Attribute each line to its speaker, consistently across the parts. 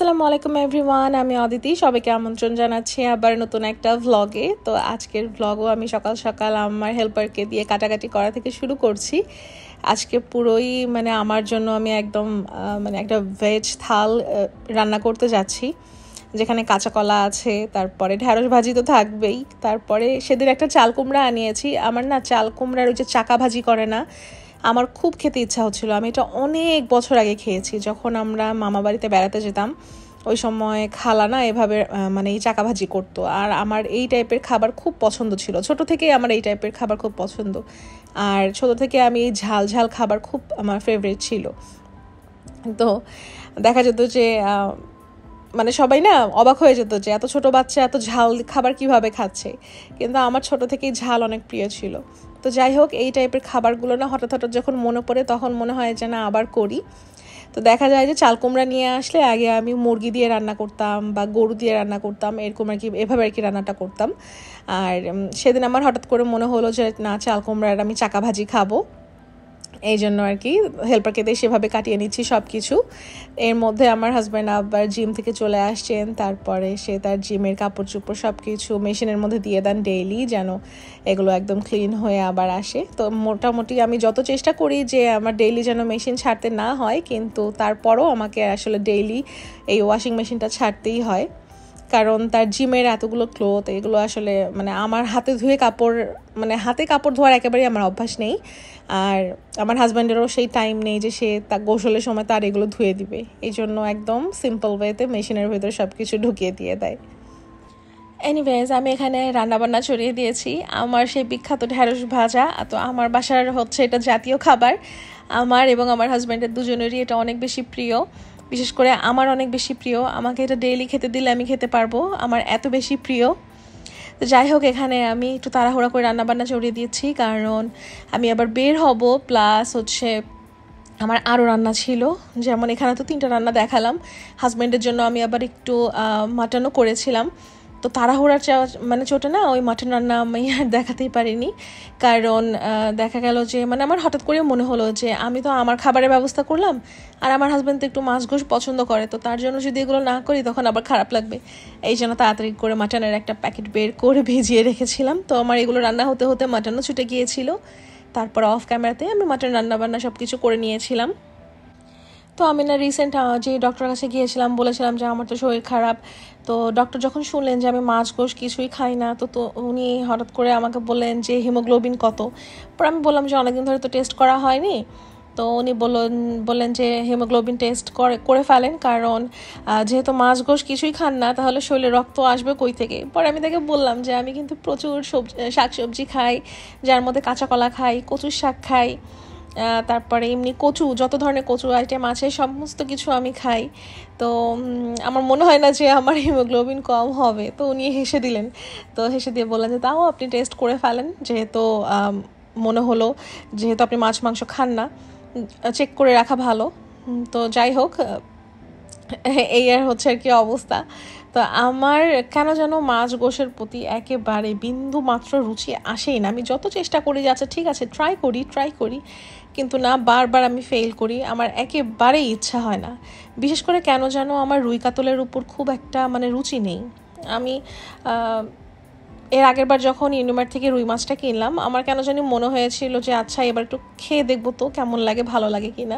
Speaker 1: আসসালামু আলাইকুম এভরিওয়ান, আমি অদিতি। সবাইকে আমন্ত্রণ জানাচ্ছি আবার নতুন একটা ভ্লগে। তো আজকের ভ্লগও আমি সকাল সকাল আমার হেল্পারকে দিয়ে কাটাকাটি করা থেকে শুরু করছি। আজকে পুরোই আমার জন্য আমি একদম একটা ভেজ থাল রান্না করতে যাচ্ছি, যেখানে কাঁচা কলা আছে, তারপরে ঢেঁড়স ভাজি তো থাকবেই, তারপরে সেদিন একটা চাল কুমড়া আনিয়েছি। আমার না চাল কুমড়ার ওই যে চাকা ভাজি করে না, আমার খুব খেতে ইচ্ছা হচ্ছিল। আমি এটা অনেক বছর আগে খেয়েছি, যখন আমরা মামা বাড়িতে বেড়াতে যেতাম। ওই সময় খালা না এভাবে এই চাকা ভাজি করতো, আর আমার এই টাইপের খাবার খুব পছন্দ ছিল। ছোট থেকেই আমার এই টাইপের খাবার খুব পছন্দ, আর ছোট থেকে আমি এই ঝাল ঝাল খাবার খুব আমার ফেভারিট ছিল। তো দেখা যেত যে সবাই না অবাক হয়ে যেত যে এত ছোট বাচ্চা এত ঝাল খাবার কিভাবে খাচ্ছে, কিন্তু আমার ছোট থেকেই ঝাল অনেক প্রিয় ছিল। তো যাই হোক, এই টাইপের খাবারগুলো না হঠাৎ হঠাৎ যখন মনে পড়ে তখন মনে হয় যে না আবার করি। তো দেখা যায় যে চাল কুমড়া নিয়ে আসলে আগে আমি মুরগি দিয়ে রান্না করতাম বা গরু দিয়ে রান্না করতাম, এরকম এভাবে রান্নাটা করতাম। আর সেদিন আমার হঠাৎ করে মনে হলো যে না, চাল কুমড়ার আমি চাকা ভাজি খাবো। এই জন্য হেল্পারকে দিয়ে সেভাবে কাটিয়ে নিচ্ছি সব কিছু। এর মধ্যে আমার হাজব্যান্ড আবার জিম থেকে চলে আসছেন, তারপরে সে তার জিমের কাপড় চোপড় সব কিছু মেশিনের মধ্যে দিয়ে দেন ডেইলি, যেন এগুলো একদম ক্লিন হয়ে আবার আসে। তো মোটামুটি আমি যত চেষ্টা করি যে আমার ডেইলি যেন মেশিন ছাড়তে না হয়, কিন্তু তারপরও আমাকে আসলে ডেইলি এই ওয়াশিং মেশিনটা ছাড়তেই হয়, কারণ তার জিমের এতগুলো ক্লোথ, এগুলো আসলে আমার হাতে ধুয়ে কাপড় হাতে কাপড় ধোয়ার একেবারেই আমার অভ্যাস নেই। আর আমার হাজব্যান্ডেরও সেই টাইম নেই যে সে তা গোসলের সময় তার এগুলো ধুয়ে দিবে। এই জন্য একদম সিম্পল ওয়েতে মেশিনের ভেতরে সব কিছু ঢুকিয়ে দিয়ে দেয়। এনিওয়েজ, আমি এখানে রান্নাবান্না ছড়িয়ে দিয়েছি আমার সেই বিখ্যাত ঢেঁড়স ভাজা। তো আমার বাসার হচ্ছে এটা জাতীয় খাবার, আমার এবং আমার হাজব্যান্ডের দুজনেরই এটা অনেক বেশি প্রিয়। বিশেষ করে আমার অনেক বেশি প্রিয়, আমাকে এটা ডেইলি খেতে দিলে আমি খেতে পারবো, আমার এত বেশি প্রিয়। তো যাই হোক, এখানে আমি একটু তাড়াহুড়া করে রান্নাবান্না ছড়িয়ে দিয়েছি, কারণ আমি আবার বের হব, প্লাস হচ্ছে আমার আরও রান্না ছিল। যেমন এখানে তো 3টা রান্না দেখালাম, হাজব্যান্ডের জন্য আমি আবার একটু মাটনও করেছিলাম। তো তাড়াহুড়ার চোটে না ওই মাটন রান্না আমি আর দেখাতেই পারিনি, কারণ দেখা গেল যে আমার হঠাৎ করে মনে হলো যে আমি তো আমার খাবারের ব্যবস্থা করলাম, আর আমার হাজব্যান্ড তো একটু মাছ ঘোষ পছন্দ করে, তো তার জন্য যদি এগুলো না করি তখন আবার খারাপ লাগবে। এই জন্য তাড়াতাড়ি করে মাটনের একটা প্যাকেট বের করে ভিজিয়ে রেখেছিলাম। তো আমার এগুলো রান্না হতে হতে মাটনও ছুটে গিয়েছিল। তারপর অফ ক্যামেরাতে আমি মাটন রান্নাবান্না সব কিছু করে নিয়েছিলাম। তো আমি না রিসেন্ট যে ডক্টরের কাছে গিয়েছিলাম, বলেছিলাম যে আমার তো শরীর খারাপ। তো ডক্টর যখন শুনলেন যে আমি মাছ গোশ কিছুই খাই না, তো উনি হঠাৎ করে আমাকে বললেন যে হিমোগ্লোবিন কত। পর আমি বললাম যে অনেকদিন ধরে তো টেস্ট করা হয়নি। তো উনি বললেন যে হিমোগ্লোবিন টেস্ট করে ফেলেন, কারণ যেহেতু মাছ গোশ কিছুই খান না, তাহলে শরীরে রক্ত আসবে কই থেকে। পরে আমি তাকে বললাম যে আমি কিন্তু প্রচুর শাকসবজি খাই, যার মধ্যে কাঁচা কলা খাই, কচুর শাক খাই, তারপরে এমনি কচু, যত ধরনের কচু আইটেম আছে সমস্ত কিছু আমি খাই। তো আমার মনে হয় না যে আমার হিমোগ্লোবিন কম হবে। তো উনি হেসে দিলেন, তো হেসে দিয়ে বললেন যে তাও আপনি টেস্ট করে ফেলেন, যেহেতু মনে হলো যেহেতু আপনি মাছ মাংস খান না, চেক করে রাখা ভালো। তো যাই হোক, এই আর হচ্ছে অবস্থা। তো আমার কেন যেন মাছ গোশের প্রতি একেবারে বিন্দু মাত্র রুচি আসেই না। আমি যত চেষ্টা করি যে আচ্ছা ঠিক আছে ট্রাই করি, কিন্তু না, বারবার আমি ফেল করি। আমার একেবারেই ইচ্ছা হয় না। বিশেষ করে কেন যেন আমার রুই কাতলের উপর খুব একটা রুচি নেই। আমি এর আগের বার যখন ইউনিমার্ট থেকে রুই মাছটা কিনলাম, আমার কেন জানি মনে হয়েছিল যে আচ্ছা এবার একটু খেয়ে দেখবো তো কেমন লাগে, ভালো লাগে কিনা।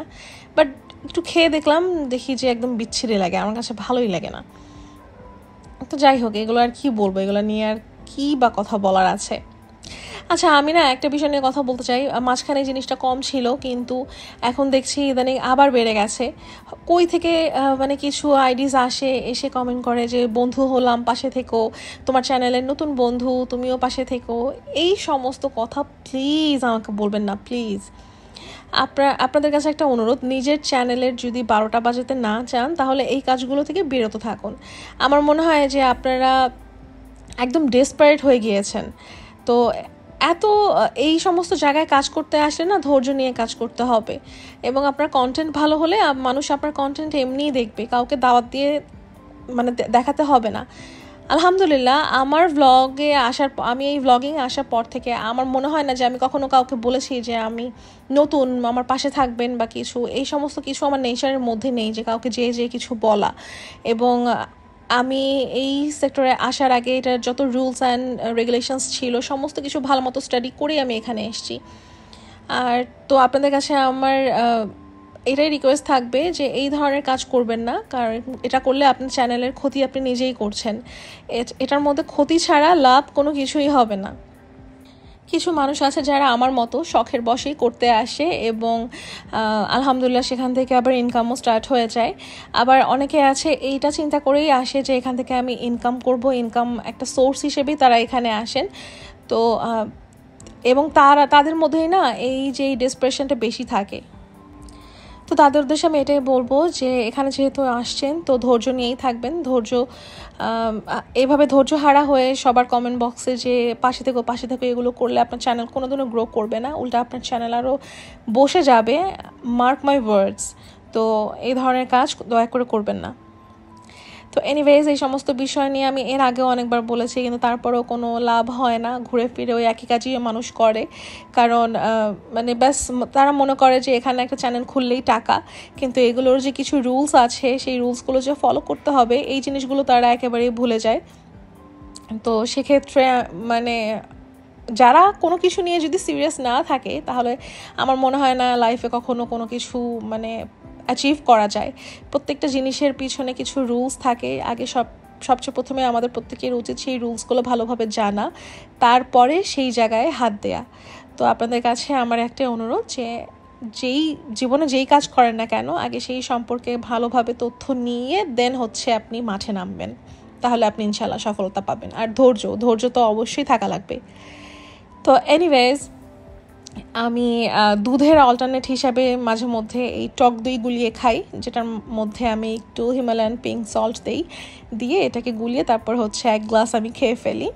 Speaker 1: বাট একটু খেয়ে দেখলাম, দেখি যে একদম বিচ্ছিরি লাগে, আমার কাছে ভালোই লাগে না। তো যাই হোক, এগুলো আর কি বলবো, এগুলো নিয়ে আর কি বা কথা বলার আছে। আচ্ছা, আমি না একটা বিষয় নিয়ে কথা বলতে চাই। মাঝখানে জিনিসটা কম ছিল, কিন্তু এখন দেখছি ইদানিং আবার বেড়ে গেছে। কই থেকে কিছু আইডিজ এসে কমেন্ট করে যে বন্ধু হলাম, পাশে থেকো, তোমার চ্যানেলের নতুন বন্ধু, তুমিও পাশে থেকো। এই সমস্ত কথা প্লিজ আমাকে বলবেন না, প্লিজ। আপনাদের কাছে একটা অনুরোধ, নিজের চ্যানেলের যদি 12টা বাজাতে না চান, তাহলে এই কাজগুলো থেকে বিরত থাকুন। আমার মনে হয় যে আপনারা একদম ডেসপারেট হয়ে গিয়েছেন। তো এত এই সমস্ত জায়গায় কাজ করতে আসলে না ধৈর্য নিয়ে কাজ করতে হবে, এবং আপনার কন্টেন্ট ভালো হলে মানুষ আপনার কন্টেন্ট এমনিই দেখবে, কাউকে দাওয়াত দিয়ে দেখাতে হবে না। আলহামদুলিল্লাহ আমার আমি এই ভ্লগিং আসার পর থেকে আমার মনে হয় না যে আমি কখনো কাউকে বলেছি যে আমি নতুন, আমার পাশে থাকবেন বা কিছু, এই সমস্ত কিছু আমার নেচারের মধ্যে নেই যে কাউকে যে কিছু বলা। এবং আমি এই সেক্টরে আসার আগে এটার যত রুলস অ্যান্ড রেগুলেশনস ছিল সমস্ত কিছু ভালো মতো স্টাডি করেই আমি এখানে এসেছি। আর তো আপনাদের কাছে আমার এটাই রিকোয়েস্ট থাকবে যে এই ধরনের কাজ করবেন না, কারণ এটা করলে আপনার চ্যানেলের ক্ষতি আপনি নিজেই করছেন। এটার মধ্যে ক্ষতি ছাড়া লাভ কোনো কিছুই হবে না। কিছু মানুষ আছে যারা আমার মতো শখের বশেই করতে আসে এবং আলহামদুলিল্লাহ সেখান থেকে আবার ইনকামও স্টার্ট হয়ে যায়। আবার অনেকে আছে এইটা চিন্তা করেই আসে যে এখান থেকে আমি ইনকাম করব, ইনকাম একটা সোর্স হিসেবেই তারা এখানে আসেন। তো এবং তাদের মধ্যেই না এই যে ডিসপ্রেশনটা বেশি থাকে। তো তাদের উদ্দেশ্যে আমি এটাই বলবো যে এখানে যেহেতু আসছেন তো ধৈর্য নিয়েই থাকবেন। এভাবে ধৈর্য হারা হয়ে সবার কমেন্ট বক্সে যে পাশে থেকে এগুলো করলে আপনার চ্যানেল কোনোদিনও গ্রো করবে না, উল্টা আপনার চ্যানেল আরও বসে যাবে, মার্ক মাই ওয়ার্ডস। তো এই ধরনের কাজ দয়া করে করবেন না। তো এনিওয়েজ এই সমস্ত বিষয় নিয়ে আমি এর আগেও অনেকবার বলেছি, কিন্তু তারপরেও কোনো লাভ হয় না, ঘুরে ফিরে ওই একই কাজই মানুষ করে। কারণ মানে ব্যাস তারা মনে করে যে এখানে একটা চ্যানেল খুললেই টাকা, কিন্তু এগুলোর যে কিছু রুলস আছে সেই রুলসগুলো যে ফলো করতে হবে এই জিনিসগুলো তারা একেবারেই ভুলে যায়। তো সেক্ষেত্রে মানে যারা কোনো কিছু নিয়ে যদি সিরিয়াস না থাকে তাহলে আমার মনে হয় না লাইফে কখনো কোনো কিছু মানে অ্যাচিভ করা যায়। প্রত্যেকটা জিনিসের পিছনে কিছু রুলস থাকে। আগে সবচেয়ে প্রথমে আমাদের প্রত্যেকের উচিত সেই রুলসগুলো ভালোভাবে জানা, তারপরে সেই জায়গায় হাত দেয়া। তো আপনাদের কাছে আমার একটা অনুরোধ যে জীবনে যেই কাজ করেন না কেন আগে সেই সম্পর্কে ভালোভাবে তথ্য নিয়ে দেন হচ্ছে আপনি মাঠে নামবেন, তাহলে আপনি ইনশাল্লাহ সফলতা পাবেন। আর ধৈর্য তো অবশ্যই থাকা লাগবে। তো এনিওয়েজ আমি দুধের অল্টারনেট হিসাবে মাঝে মধ্যে এই টক দই গুলিয়ে খাই, যেটার মধ্যে আমি একটু হিমালয়ান পিঙ্ক সল্ট দিয়ে এটাকে গুলিয়ে তারপর হচ্ছে 1 গ্লাস আমি খেয়ে ফেলি।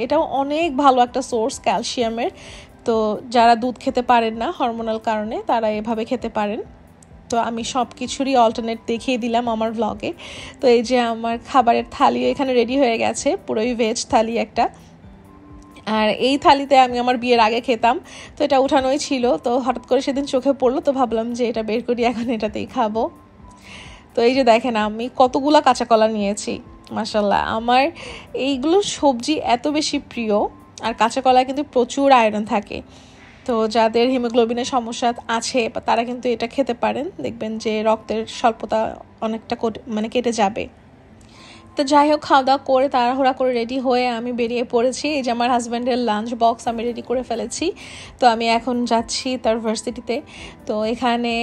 Speaker 1: এটাও অনেক ভালো একটা সোর্স ক্যালসিয়ামের। তো যারা দুধ খেতে পারেন না হরমোনাল কারণে তারা এভাবে খেতে পারেন। তো আমি সব কিছুরই অল্টারনেট দেখিয়ে দিলাম আমার ভ্লগে। তো এই যে আমার খাবারের থালি এখানে রেডি হয়ে গেছে, পুরোই ভেজ থালি একটা। আর এই থালিতে আমি আমার বিয়ের আগে খেতাম, তো এটা উঠানোই ছিল। তো হঠাৎ করে সেদিন চোখে পড়লো, তো ভাবলাম যে এটা বের করি, এখন এটাতেই খাবো। তো এই যে দেখেন আমি কতগুলা কাঁচা কলা নিয়েছি। মাশাল্লাহ আমার এইগুলো সবজি এত বেশি প্রিয়। আর কাঁচা কলায় কিন্তু প্রচুর আয়রন থাকে। তো যাদের হিমোগ্লোবিনের সমস্যা আছে তারা কিন্তু এটা খেতে পারেন, দেখবেন যে রক্তের স্বল্পতা অনেকটা কেটে যাবে। তো যাই হোক, খাওয়া দাওয়া করে তাড়াহুড়া করে রেডি হয়ে আমি বেরিয়ে পড়েছি। এই যে আমার হাজব্যান্ডের লাঞ্চ বক্স আমি রেডি করে ফেলেছি। তো আমি এখন যাচ্ছি তার ভার্সিটিতে। তো এখানে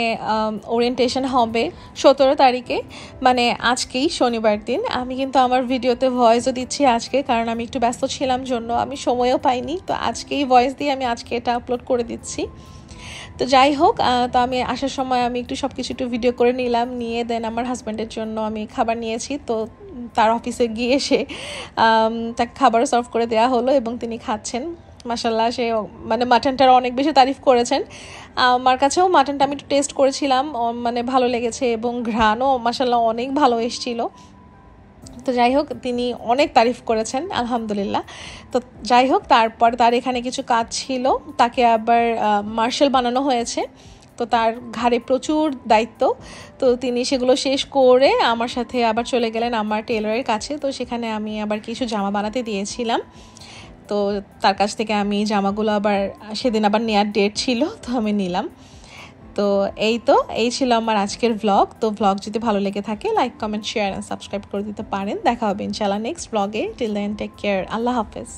Speaker 1: ওরিয়েন্টেশন হবে 17 তারিখে, মানে আজকেই শনিবার দিন। আমি কিন্তু আমার ভিডিওতে ভয়েসও দিচ্ছি আজকে, কারণ আমি একটু ব্যস্ত ছিলাম জন্য আমি সময়ও পাইনি। তো আজকেই ভয়েস দিয়ে আমি আজকে এটা আপলোড করে দিচ্ছি। তো যাই হোক, তো আমি আসার সময় আমি সব কিছু একটু ভিডিও করে নিয়ে দেন আমার হাজব্যান্ডের জন্য আমি খাবার নিয়েছি। তো তার অফিসে গিয়ে তাকে খাবার সার্ভ করে দেওয়া হলো এবং তিনি খাচ্ছেন। মাশাল্লাহ সে মানে মাটনটার অনেক বেশি তারিফ করেছেন। আমার কাছেও মাটনটা আমি একটু টেস্ট করেছিলাম, মানে ভালো লেগেছে এবং ঘ্রাণও মাশাল্লাহ অনেক ভালো এসেছিল। তো যাই হোক, তিনি অনেক তারিফ করেছেন আলহামদুলিল্লাহ। তো যাই হোক, তারপর তার এখানে কিছু কাজ ছিল, তাকে আবার মার্শাল বানানো হয়েছে। তো তার ঘাড়ে প্রচুর দায়িত্ব। তো তিনি সেগুলো শেষ করে আমার সাথে আবার চলে গেলেন আমার টেলরের কাছে। তো সেখানে আমি আবার কিছু জামা বানাতে দিয়েছিলাম। তো তার কাছ থেকে আমি জামাগুলো সেদিন আবার নেওয়ার ডেট ছিল, তো আমি নিলাম। তো এই ছিল আমার আজকের ভ্লগ। তো ভ্লগ যদি ভালো লেগে থাকে like, comment, share and subscribe করে দিতে পারেন। দেখা হবে ইনশাআল্লাহ নেক্সট ভ্লগে। টিল দেন টেক কেয়ার, আল্লাহ হাফেজ।